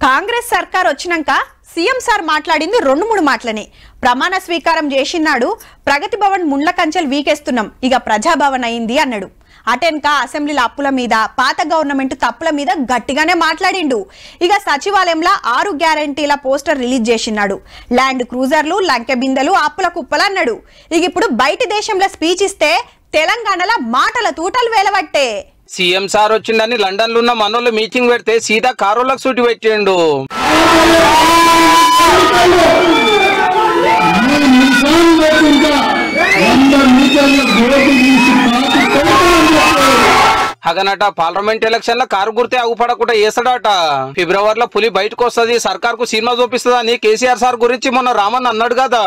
కాంగ్రెస్ సర్కార్ వచ్చినాక CM sir మాట్లాడింది 2-3 మాటలనే. ప్రమాణ స్వీకారం చేసినాడు, ప్రగతి భవన్ ముండ్ల కంచెలు వీకేస్తున్నాం, ఇక ప్రజాభవన్ అయింది అన్నాడు. అటెన్క అసెంబ్లీల అప్పుల మీద, పాత గవర్నమెంట్ తప్పుల మీద గట్టిగానే మాట్లాడిండు. ఇక సచివాలయంలో 6 గ్యారంటీల పోస్టర్ రిలీజ్ చేసినాడు. ల్యాండ్ క్రూజర్లు, లంకె బిందెలు, అప్పుల కుప్పలు అన్నాడు. ఇక ఇప్పుడు బయట దేశంలో స్పీచ్ ఇస్తే తెలంగాణలో మాటల తూటలు వేలవట్టే. సీఎం సార్ వచ్చిందని లండన్ లో ఉన్న మనోళ్ళు మీటింగ్ పెడితే సీదా కారులకు సూటి పెట్టిండు. అగనట పార్లమెంట్ ఎలక్షన్ లో కారు గుర్తే అగుపడకుండా వేస్తాడట. ఫిబ్రవరిలో పులి బయటకు వస్తుంది, సర్కార్ కు సినిమా చూపిస్తుంది అని కేసీఆర్ సార్ గురించి మొన్న రామన్ అన్నాడు కదా.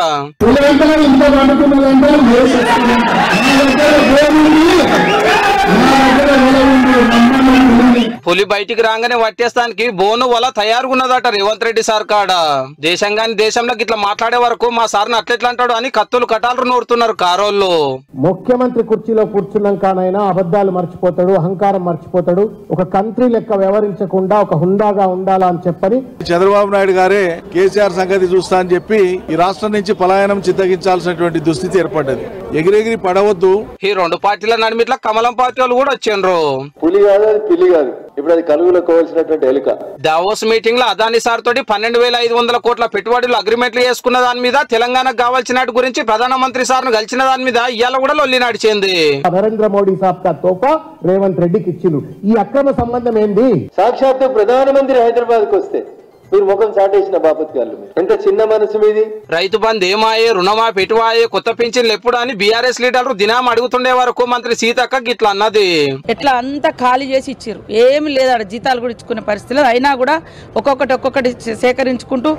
పులి బయటికి రాగానే పట్టేస్తానికి బోను వల్ల తయారుగున్నదట రేవంత్ రెడ్డి సార్ కాడ. దేశంగాని దేశంలో ఇట్లా మాట్లాడే వరకు మా సార్ని అట్లెట్లా అంటాడు అని కత్తులు కటాలు నూరుతున్నారు కారోళ్ళు. ముఖ్యమంత్రి కుర్చీలో కూర్చున్నాకనైనా అబద్ధాలు మర్చిపోతాడు, అహంకారం మర్చిపోతాడు. ఒక కంట్రీ లెక్క వ్యవహరించకుండా ఒక హుందాగా ఉండాలా అని చెప్పని చంద్రబాబు నాయుడు గారే కేసీఆర్ సంగతి చూస్తా అని చెప్పి ఈ రాష్ట్రం నుంచి పలాయనం చిత్తగించాల్సినటువంటి దుస్థితి ఏర్పడ్డది. ఎగిరెగిరి పడవద్దు. ఈ 2 పార్టీల నడిమిట్ల కమలం పార్టీ వాళ్ళు కూడా వచ్చిండ్రు. పులి కాదు, అది పిల్లి కాదు, ఇప్పుడు అది కలుగులో కోవాల్సినటువంటి ఎలుక. దావోస్ మీటింగ్ లో అదాని సార్ తోటి 12,500 కోట్ల పెట్టుబడులు అగ్రిమెంట్లు చేసుకున్న దాని మీద, తెలంగాణకు కావాల్సినట్టు గురించి ప్రధానమంత్రి సార్ ను కలిసిన దాని మీద ఇవాళ కూడా లొల్లి నడిచింది. నరేంద్ర మోడీ సాబ్ కా తోఫా రేవంత్ రెడ్డికి ఇచ్చిను. ఈ అక్రమ సంబంధం ఏంది? సాక్షాత్తు ప్రధానమంత్రి హైదరాబాద్ కు వస్తే మీరు ముఖం చాటేసిన బాపత్ గారు, ఎంత చిన్న మనసు మీది. రైతు బంద్ ఏమాయే, రుణమా పెట్టువాయే, కొత్త పింఛన్లు ఎప్పుడు అని బీఆర్ఎస్ లీడర్లు దినం అడుగుతుండే వరకు మంత్రి సీతక్క గిట్లా అన్నది. ఎట్లా అంతా ఖాళీ చేసి ఇచ్చారు, ఏమి లేదు, జీతాలు కూడా ఇచ్చుకునే పరిస్థితులు అయినా కూడా ఒక్కొక్కటి సేకరించుకుంటూ